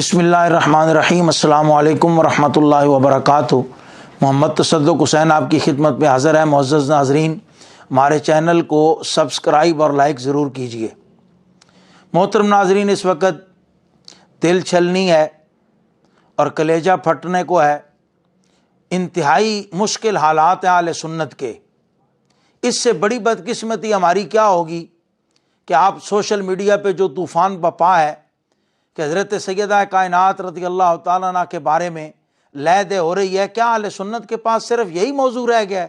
بسم اللہ الرحمن الرحیم۔ السلام علیکم ورحمۃ اللہ وبرکاتہ۔ محمد تصدق حسین آپ کی خدمت میں حاضر ہے۔ معزز ناظرین، ہمارے چینل کو سبسکرائب اور لائک ضرور کیجئے۔ محترم ناظرین، اس وقت دل چھلنی ہے اور کلیجہ پھٹنے کو ہے۔ انتہائی مشکل حالات ہیں اہل سنت کے۔ اس سے بڑی بدقسمتی ہماری کیا ہوگی کہ آپ سوشل میڈیا پہ جو طوفان بپا ہے کہ حضرت سیدہ کائنات رضی اللہ تعالیٰ عنہ کے بارے میں لے دے ہو رہی ہے، کیا اہل سنت کے پاس صرف یہی موضوع رہ گیا ہے؟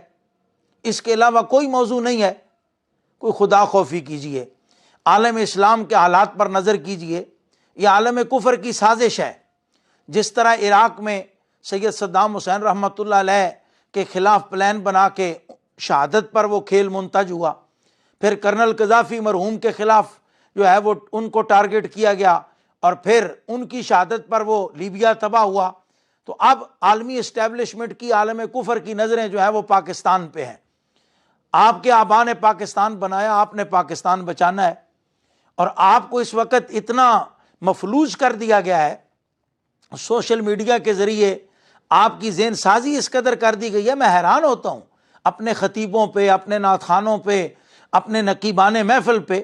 اس کے علاوہ کوئی موضوع نہیں ہے؟ کوئی خدا خوفی کیجئے، عالم اسلام کے حالات پر نظر کیجئے۔ یہ عالم کفر کی سازش ہے۔ جس طرح عراق میں سید صدام حسین رحمۃ اللہ علیہ کے خلاف پلان بنا کے شہادت پر وہ کھیل منتج ہوا، پھر کرنل قذافی مرحوم کے خلاف جو ہے وہ ان کو ٹارگٹ کیا گیا، اور پھر ان کی شہادت پر وہ لیبیا تباہ ہوا، تو اب عالمی اسٹیبلشمنٹ کی عالم کفر کی نظریں جو ہے وہ پاکستان پہ ہیں۔ آپ کے آبا نے پاکستان بنایا، آپ نے پاکستان بچانا ہے، اور آپ کو اس وقت اتنا مفلوج کر دیا گیا ہے سوشل میڈیا کے ذریعے، آپ کی ذہن سازی اس قدر کر دی گئی ہے۔ میں حیران ہوتا ہوں اپنے خطیبوں پہ، اپنے نعت خوانوں پہ، اپنے نقیبان محفل پہ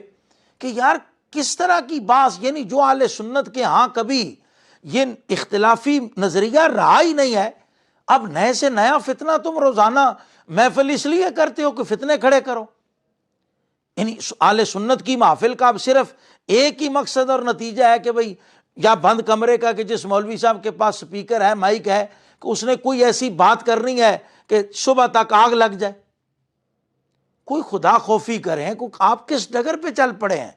کہ یار کس طرح کی باس، یعنی جو اہل سنت کے ہاں کبھی یہ اختلافی نظریہ رہا ہی نہیں ہے، اب نئے سے نیا فتنہ تم روزانہ محفل اس لیے کرتے ہو کہ فتنے کھڑے کرو۔ یعنی اہل سنت کی محفل کا اب صرف ایک ہی مقصد اور نتیجہ ہے کہ بھئی یا بند کمرے کا کہ جس مولوی صاحب کے پاس سپیکر ہے، مائک ہے، کہ اس نے کوئی ایسی بات کرنی ہے کہ صبح تک آگ لگ جائے۔ کوئی خدا خوفی کریں، آپ کس ڈگر پہ چل پڑے ہیں؟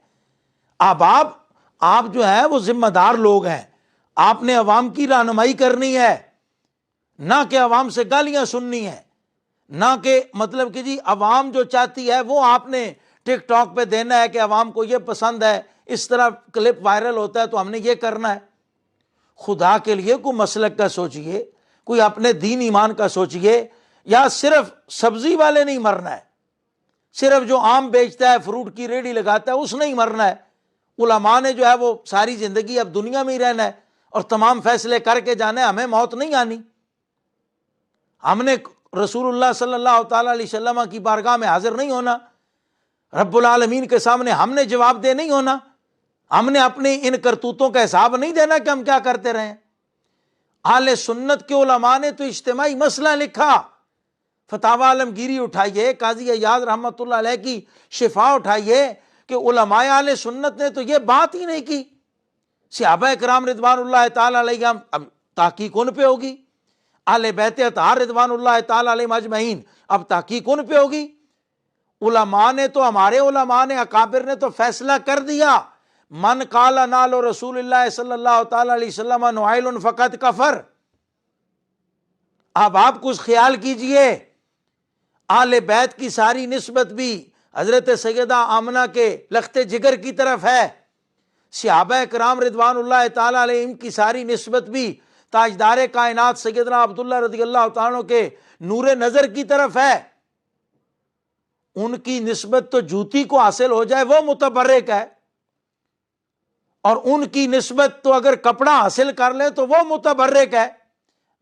آپ جو ہیں وہ ذمہ دار لوگ ہیں، آپ نے عوام کی رہنمائی کرنی ہے، نہ کہ عوام سے گالیاں سننی ہے، نہ کہ مطلب کہ جی عوام جو چاہتی ہے وہ آپ نے ٹک ٹاک پہ دینا ہے کہ عوام کو یہ پسند ہے، اس طرح کلپ وائرل ہوتا ہے تو ہم نے یہ کرنا ہے۔ خدا کے لیے کوئی مسلک کا سوچئے، کوئی اپنے دین ایمان کا سوچئے، یا صرف سبزی والے نہیں مرنا ہے، صرف جو آم بیچتا ہے، فروٹ کی ریڑھی لگاتا ہے اس نہیں مرنا ہے۔ علماء نے جو ہے وہ ساری زندگی اب دنیا میں ہی رہنا ہے اور تمام فیصلے کر کے جانا ہے، ہمیں موت نہیں آنی۔ ہم نے رسول اللہ صلی اللہ تعالیٰ علیہ وسلم کی بارگاہ میں حاضر نہیں ہونا، رب العالمین کے سامنے ہم نے جواب دہ نہیں ہونا، ہم نے اپنی ان کرتوتوں کا حساب نہیں دینا کہ ہم کیا کرتے رہے ہیں۔ اہل سنت کے علماء نے تو اجتماعی مسئلہ لکھا، فتاوی عالمگیری اٹھائیے، قاضی عیاض رحمۃ اللہ علیہ کی شفا اٹھائیے، کہ علماء اہل سنت نے تو یہ بات ہی نہیں کی۔ صحابہ کرام رضوان اللہ تعالیٰ علیہم، اب تحقیق ان پہ ہوگی، اہل بیت اطہار رضوان اللہ تعالیٰ علیہم اجمعین، اب تحقیق ان پہ ہوگی۔ علماء نے تو، ہمارے علماء نے، اکابر نے تو فیصلہ کر دیا، من قال نال رسول اللہ صلی اللہ تعالیٰ علیہ وسلم نعیل فقط کفر۔ اب آپ کچھ خیال کیجئے، اہل بیت کی ساری نسبت بھی حضرت سیدہ آمنہ کے لخت جگر کی طرف ہے، صحابہ کرام رضوان اللہ تعالیٰ علیہم کی ساری نسبت بھی تاجدار کائنات سیدنا عبداللہ رضی اللہ تعالیٰ عنہ کے نور نظر کی طرف ہے۔ ان کی نسبت تو جوتی کو حاصل ہو جائے وہ متبرک ہے، اور ان کی نسبت تو اگر کپڑا حاصل کر لے تو وہ متبرک ہے۔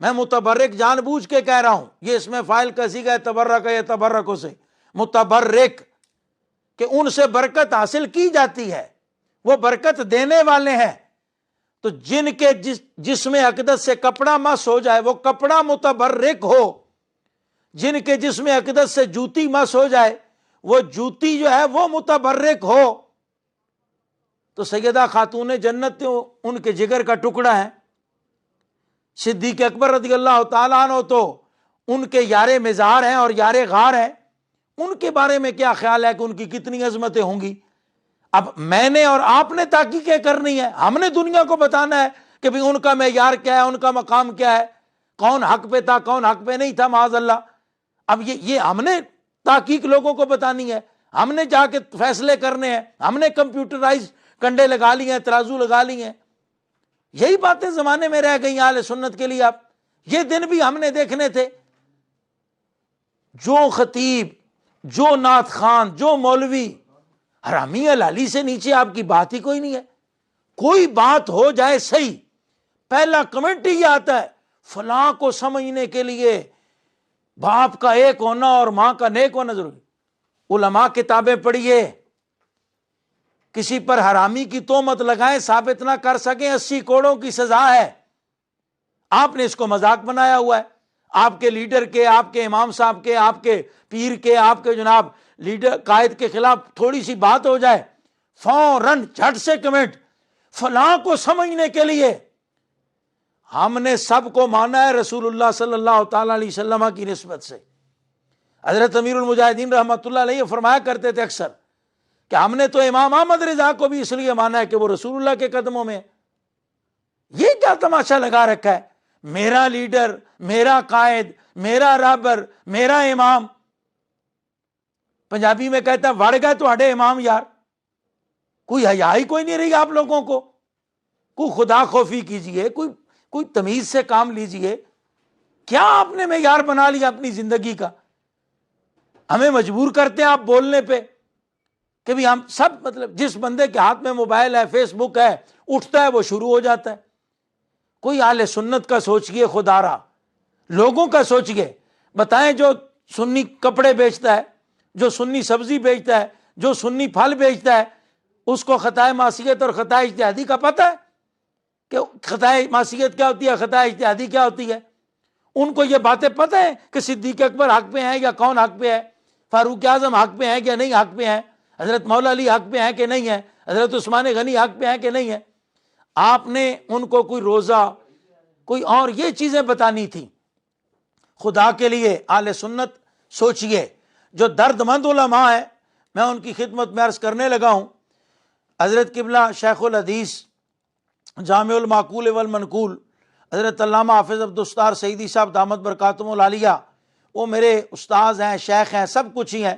میں متبرک جان بوجھ کے کہہ رہا ہوں، یہ اس میں فاعل کا صیغہ ہے تبرک ہے، تبرکوں سے متبرک، کہ ان سے برکت حاصل کی جاتی ہے، وہ برکت دینے والے ہیں۔ تو جن کے جسم اقدس سے کپڑا مس ہو جائے وہ کپڑا متبرک ہو، جن کے جسم اقدس سے جوتی مس ہو جائے وہ جوتی جو ہے وہ متبرک ہو۔ تو سیدہ خاتون جنت ان کے جگر کا ٹکڑا ہے۔ صدیق اکبر رضی اللہ تعالیٰ عنہ تو ان کے یار مزار ہیں اور یار غار ہیں، ان کے بارے میں کیا خیال ہے کہ ان کی کتنی عظمتیں ہوں گی؟ اب میں نے اور آپ نے تحقیقیں کرنی ہے، ہم نے دنیا کو بتانا ہے کہ بھئی ان کا معیار کیا ہے، ان کا مقام کیا ہے، کون حق پہ تھا، کون حق پہ نہیں تھا، معاذ اللہ۔ اب یہ ہم نے تحقیق لوگوں کو بتانی ہے، ہم نے جا کے فیصلے کرنے ہیں، ہم نے کمپیوٹرائز کنڈے لگا لی ہیں، ترازو لگا لی ہیں۔ یہی باتیں زمانے میں رہ گئی اہل سنت کے لیے۔ اب یہ دن بھی ہم نے دیکھنے تھے۔ جو خطیب، جو نعت خوان، جو مولوی، حرامی حلالی سے نیچے آپ کی بات ہی کوئی نہیں ہے۔ کوئی بات ہو جائے صحیح، پہلا کمنٹ ہی آتا ہے فلاں کو سمجھنے کے لیے باپ کا ایک ہونا اور ماں کا نیک ہونا ضروری. علماء کتابیں پڑھیے, کسی پر حرامی کی تہمت لگائیں, ثابت نہ کر سکیں 80 کوڑوں کی سزا ہے. آپ نے اس کو مذاق بنایا ہوا ہے. آپ کے لیڈر کے, آپ کے امام صاحب کے, آپ کے پیر کے, آپ کے جناب لیڈر قائد کے خلاف تھوڑی سی بات ہو جائے فوراً جھٹ سے کمنٹ فلاں کو سمجھنے کے لیے. ہم نے سب کو مانا ہے رسول اللہ صلی اللہ تعالی علیہ وسلم کی نسبت سے. حضرت امیر المجاہدین رحمۃ اللہ علیہ فرمایا کرتے تھے اکثر کہ ہم نے تو امام احمد رضا کو بھی اس لیے مانا ہے کہ وہ رسول اللہ کے قدموں میں. یہ کیا تماشا لگا رکھا ہے, میرا لیڈر, میرا قائد, میرا رہبر, میرا امام. پنجابی میں کہتا ہے وڑ گئے تہاڈے امام یار. کوئی حیا ہی کوئی نہیں رہی آپ لوگوں کو. کوئی خدا خوفی کیجئے, کوئی تمیز سے کام لیجئے. کیا آپ نے معیار بنا لیا اپنی زندگی کا؟ ہمیں مجبور کرتے ہیں آپ بولنے پہ کہ بھی ہم سب, مطلب جس بندے کے ہاتھ میں موبائل ہے, فیس بک ہے, اٹھتا ہے وہ شروع ہو جاتا ہے. کوئی اہل سنت کا سوچئے خدا را, لوگوں کا سوچئے. بتائیں جو سنی کپڑے بیچتا ہے, جو سنی سبزی بیچتا ہے, جو سنی پھل بیچتا ہے, اس کو خطائے معصیت اور خطائے اجتہادی کا پتہ ہے کہ خطائے معصیت کیا ہوتی ہے, خطائے اجتہادی کیا ہوتی ہے؟ ان کو یہ باتیں پتہ ہیں کہ صدیق اکبر حق پہ ہیں یا کون حق پہ ہے, فاروق اعظم حق پہ ہیں یا نہیں حق پہ ہیں, حضرت مولا علی حق پہ ہیں کہ نہیں ہیں, حضرت عثمان غنی حق پہ ہیں کہ نہیں ہیں. آپ نے ان کو کوئی روزہ, کوئی اور یہ چیزیں بتانی تھی. خدا کے لیے اہل سنت سوچئے. جو درد مند علماء ہیں میں ان کی خدمت میں عرض کرنے لگا ہوں. حضرت قبلہ شیخ الحدیث جامع المعقول والمنقول حضرت علامہ حافظ عبدالستار سعیدی صاحب دامت برکاتہم العالیہ, وہ میرے استاذ ہیں, شیخ ہیں, سب کچھ ہی ہیں.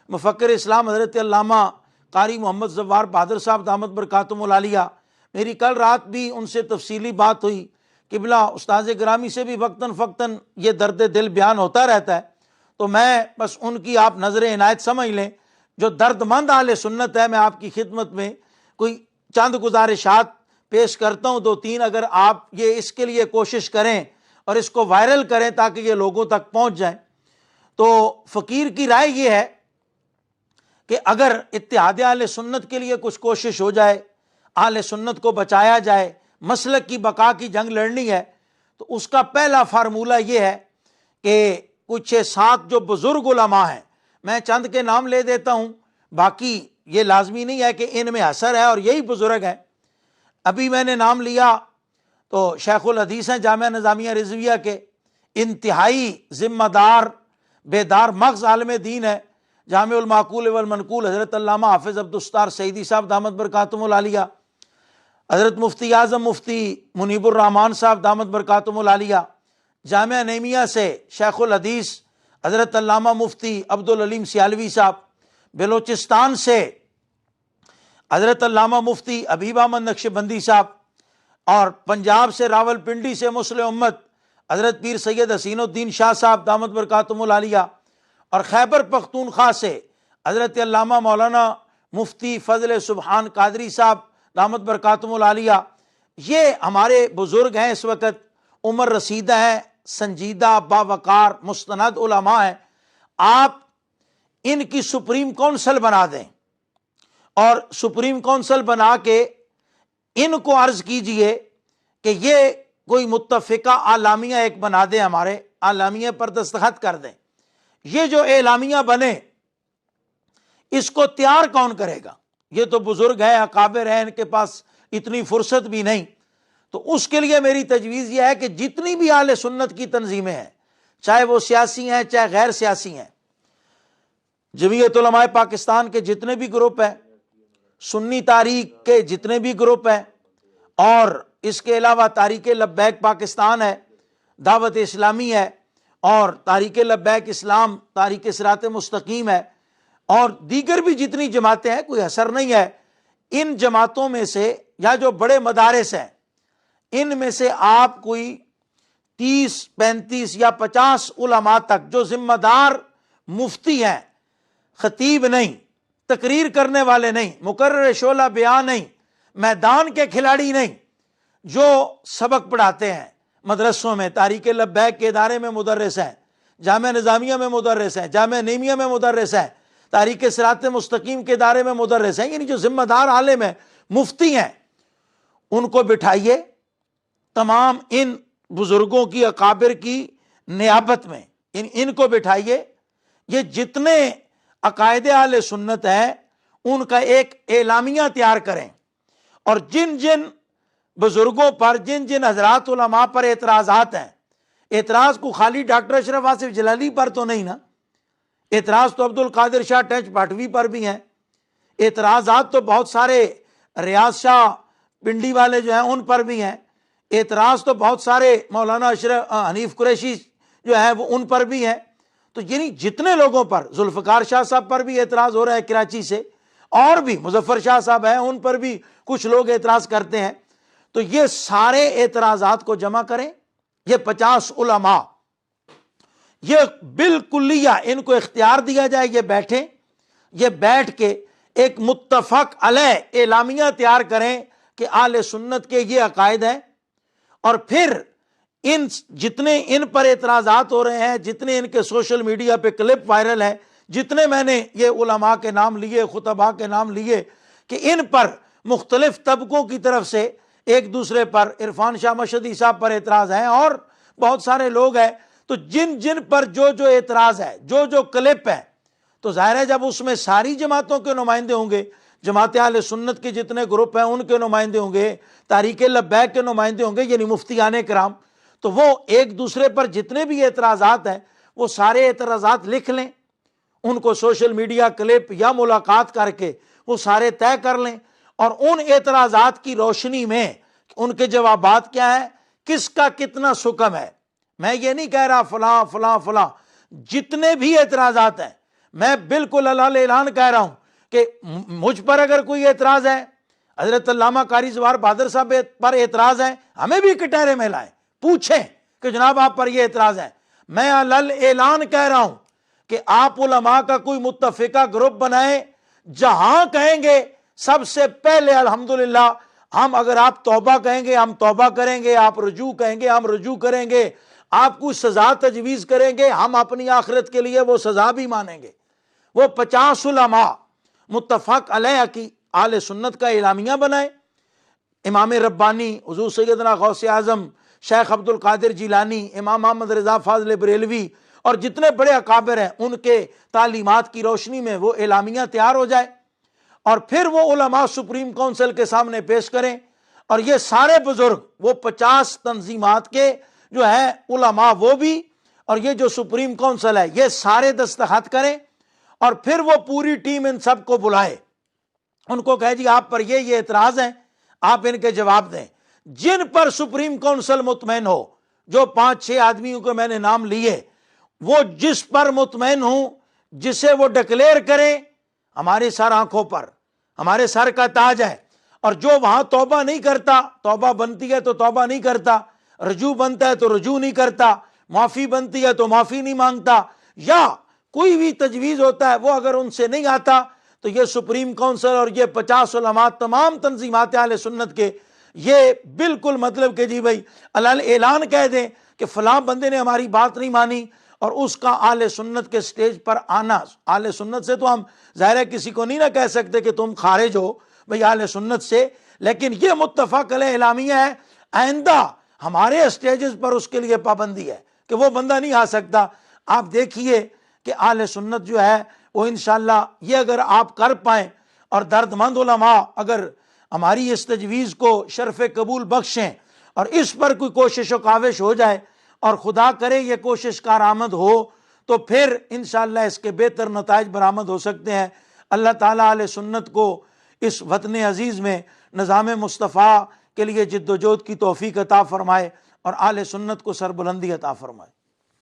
مفکر اسلام حضرت علامہ قاری محمد زوار بہادر صاحب دامت برکاتہم العالیہ, میری کل رات بھی ان سے تفصیلی بات ہوئی. قبلہ استاذ گرامی سے بھی وقتاً فقتاً یہ درد دل بیان ہوتا رہتا ہے, تو میں بس ان کی آپ نظر عنایت سمجھ لیں. جو درد مند اہل سنت ہے, میں آپ کی خدمت میں کوئی چند گزارشات پیش کرتا ہوں, 2-3, اگر آپ یہ اس کے لیے کوشش کریں اور اس کو وائرل کریں تاکہ یہ لوگوں تک پہنچ جائیں. تو فقیر کی رائے یہ ہے کہ اگر اتحاد اہل سنت کے لیے کچھ کوشش ہو جائے, اہل سنت کو بچایا جائے, مسلک کی بقا کی جنگ لڑنی ہے, تو اس کا پہلا فارمولہ یہ ہے کہ کچھ 6-7 جو بزرگ علماء ہیں, میں چند کے نام لے دیتا ہوں, باقی یہ لازمی نہیں ہے کہ ان میں حصر ہے اور یہی بزرگ ہیں. ابھی میں نے نام لیا تو شیخ الحدیث ہیں جامعہ نظامیہ رضویہ کے, انتہائی ذمہ دار بیدار مغز عالم دین ہے. جامع المعقول والمنقول حضرت علامہ حافظ عبدالستار سعیدی صاحب دامت برکاتہم العالیہ, حضرت مفتی اعظم مفتی منیب الرحمان صاحب دامت برکاتہم العالیہ, جامعہ نعیمیہ سے شیخ الحدیث حضرت علامہ مفتی عبدالعلیم سیالوی صاحب, بلوچستان سے حضرت علامہ مفتی حبیب احمد نقشبندی صاحب, اور پنجاب سے راول پنڈی سے مسلم امت حضرت پیر سید حسین الدین شاہ صاحب دامت برکاتہم العالیہ, اور خیبر پختونخوا سے حضرت علامہ مولانا مفتی فضل سبحان قادری صاحب دامت برکاتہم العالیہ. یہ ہمارے بزرگ ہیں, اس وقت عمر رسیدہ ہیں, سنجیدہ باوقار مستند علماء ہیں. آپ ان کی سپریم کونسل بنا دیں اور سپریم کونسل بنا کے ان کو عرض کیجئے کہ یہ کوئی متفقہ اعلامیہ ایک بنا دیں, ہمارے اعلامیہ پر دستخط کر دیں. یہ جو اعلامیہ بنے اس کو تیار کون کرے گا؟ یہ تو بزرگ ہیں, اکابر ہیں, ان کے پاس اتنی فرصت بھی نہیں. تو اس کے لیے میری تجویز یہ ہے کہ جتنی بھی اہل سنت کی تنظیمیں ہیں, چاہے وہ سیاسی ہیں چاہے غیر سیاسی ہیں, جمعیت علماء پاکستان کے جتنے بھی گروپ ہیں, سنی تحریک کے جتنے بھی گروپ ہیں, اور اس کے علاوہ تحریک لبیک پاکستان ہے, دعوت اسلامی ہے, اور تحریک لبیک اسلام, تحریک صراط مستقیم ہے, اور دیگر بھی جتنی جماعتیں ہیں, کوئی حصر نہیں ہے. ان جماعتوں میں سے یا جو بڑے مدارس ہیں ان میں سے آپ کوئی 30 35 یا 50 علماء تک جو ذمہ دار مفتی ہیں, خطیب نہیں, تقریر کرنے والے نہیں, مقرر شعلہ بیان نہیں, میدان کے کھلاڑی نہیں, جو سبق پڑھاتے ہیں مدرسوں میں، تحریک لبیک کے ادارے میں مدرس ہیں، جامعہ نظامیہ میں مدرس ہیں، جامعہ نعیمیہ میں مدرس ہیں، تحریک صراط مستقیم کے ادارے میں مدرس ہیں، یعنی جو ذمہ دار عالم ہیں، مفتی ہیں، ان کو بٹھائیے تمام ان بزرگوں کی، اکابر کی نیابت میں، ان کو بٹھائیے، یہ جتنے عقائد اہل سنت ہیں ان کا ایک اعلامیہ تیار کریں، اور جن جن بزرگوں پر، جن جن حضرات علماء پر اعتراضات ہیں، اعتراض کو خالی ڈاکٹر اشرف آصف جلالی پر تو نہیں نا، اعتراض تو عبد القادر شاہ ٹینچ پاٹوی پر بھی ہیں، اعتراضات تو بہت سارے ریاض شاہ پنڈی والے جو ہیں ان پر بھی ہیں، اعتراض تو بہت سارے مولانا اشرف حنیف قریشی جو ہے وہ ان پر بھی ہیں، تو یعنی جتنے لوگوں پر، ذوالفقار شاہ صاحب پر بھی اعتراض ہو رہا ہے کراچی سے، اور بھی مظفر شاہ صاحب ہیں ان پر بھی کچھ لوگ اعتراض کرتے ہیں، تو یہ سارے اعتراضات کو جمع کریں، یہ 50 علماء، یہ بالکلیہ ان کو اختیار دیا جائے، یہ بیٹھیں، یہ بیٹھ کے ایک متفق علیہ اعلامیہ تیار کریں کہ اہل سنت کے یہ عقائد ہیں، اور پھر ان جتنے ان پر اعتراضات ہو رہے ہیں، جتنے ان کے سوشل میڈیا پہ کلپ وائرل ہیں، جتنے میں نے یہ علماء کے نام لیے، خطباء کے نام لیے کہ ان پر مختلف طبقوں کی طرف سے ایک دوسرے پر، عرفان شاہ مشہدی صاحب پر اعتراض ہیں اور بہت سارے لوگ ہیں، تو جن جن پر جو جو اعتراض ہے، جو جو کلپ ہے، تو ظاہر ہے جب اس میں ساری جماعتوں کے نمائندے ہوں گے، جماعت اہل سنت کے جتنے گروپ ہیں ان کے نمائندے ہوں گے، تحریک لبیک کے نمائندے ہوں گے، یعنی مفتیان کرام، تو وہ ایک دوسرے پر جتنے بھی اعتراضات ہیں وہ سارے اعتراضات لکھ لیں، ان کو سوشل میڈیا کلپ یا ملاقات کر کے وہ سارے طے کر لیں، اور ان اعتراضات کی روشنی میں ان کے جوابات کیا ہیں، کس کا کتنا سکم ہے۔ میں یہ نہیں کہہ رہا فلاں فلاں فلاں، جتنے بھی اعتراضات ہیں میں بالکل العلن اعلان کہہ رہا ہوں کہ مجھ پر اگر کوئی اعتراض ہے، حضرت علامہ قاری زوار بہادر صاحب پر اعتراض ہے، ہمیں بھی کٹہرے میں لائیں، پوچھیں کہ جناب آپ پر یہ اعتراض ہے۔ میں العلن اعلان کہہ رہا ہوں کہ آپ علماء کا کوئی متفقہ گروپ بنائیں، جہاں کہیں گے سب سے پہلے الحمدللہ ہم، اگر آپ توبہ کہیں گے ہم توبہ کریں گے، آپ رجوع کہیں گے ہم رجوع کریں گے، آپ کوئی سزا تجویز کریں گے ہم اپنی آخرت کے لیے وہ سزا بھی مانیں گے۔ وہ 50 علماء متفق علیہ کی اہل سنت کا اعلامیہ بنائے، امام ربانی، حضور سیدنا غوث اعظم شیخ عبد القادر جیلانی، امام محمد رضا فاضل بریلوی اور جتنے بڑے اکابر ہیں ان کے تعلیمات کی روشنی میں وہ اعلامیہ تیار ہو جائے، اور پھر وہ علماء سپریم کونسل کے سامنے پیش کریں، اور یہ سارے بزرگ، وہ 50 تنظیمات کے جو ہے علماء وہ بھی، اور یہ جو سپریم کونسل ہے یہ سارے دستخط کریں، اور پھر وہ پوری ٹیم ان سب کو بلائے، ان کو کہے جی آپ پر یہ اعتراض ہیں، آپ ان کے جواب دیں۔ جن پر سپریم کونسل مطمئن ہو، جو 5-6 آدمیوں کو میں نے نام لیے، وہ جس پر مطمئن ہوں، جسے وہ ڈکلیئر کریں، ہمارے سر آنکھوں پر، ہمارے سر کا تاج ہے، اور جو وہاں توبہ نہیں کرتا، توبہ بنتی ہے تو توبہ نہیں کرتا، رجوع بنتا ہے تو رجوع نہیں کرتا، معافی بنتی ہے تو معافی نہیں مانگتا، یا کوئی بھی تجویز ہوتا ہے وہ اگر ان سے نہیں آتا، تو یہ سپریم کونسل اور یہ 50 علماء، تمام تنظیمات اہل سنت کے، یہ بالکل مطلب کہ جی بھائی العلن اعلان کہہ دیں کہ فلاں بندے نے ہماری بات نہیں مانی، اور اس کا اہل سنت کے سٹیج پر آنا۔ اہل سنت سے تو ہم ظاہر ہے کسی کو نہیں نہ کہہ سکتے کہ تم خارج ہو بھائی اہل سنت سے، لیکن یہ متفق علیہ اعلامیہ ہے، آئندہ ہمارے اسٹیجز پر اس کے لیے پابندی ہے کہ وہ بندہ نہیں آ سکتا۔ آپ دیکھیے کہ اہل سنت جو ہے وہ انشاءاللہ یہ اگر آپ کر پائیں، اور درد مند علماء اگر ہماری اس تجویز کو شرف قبول بخشیں، اور اس پر کوئی کوشش و کاوش ہو جائے، اور خدا کرے یہ کوشش کارآمد ہو، تو پھر انشاءاللہ اس کے بہتر نتائج برآمد ہو سکتے ہیں۔ اللہ تعالیٰ اہل سنت کو اس وطن عزیز میں نظام مصطفیٰ کے لیے جد و جہد کی توفیق عطا فرمائے، اور اہل سنت کو سربلندی عطا فرمائے۔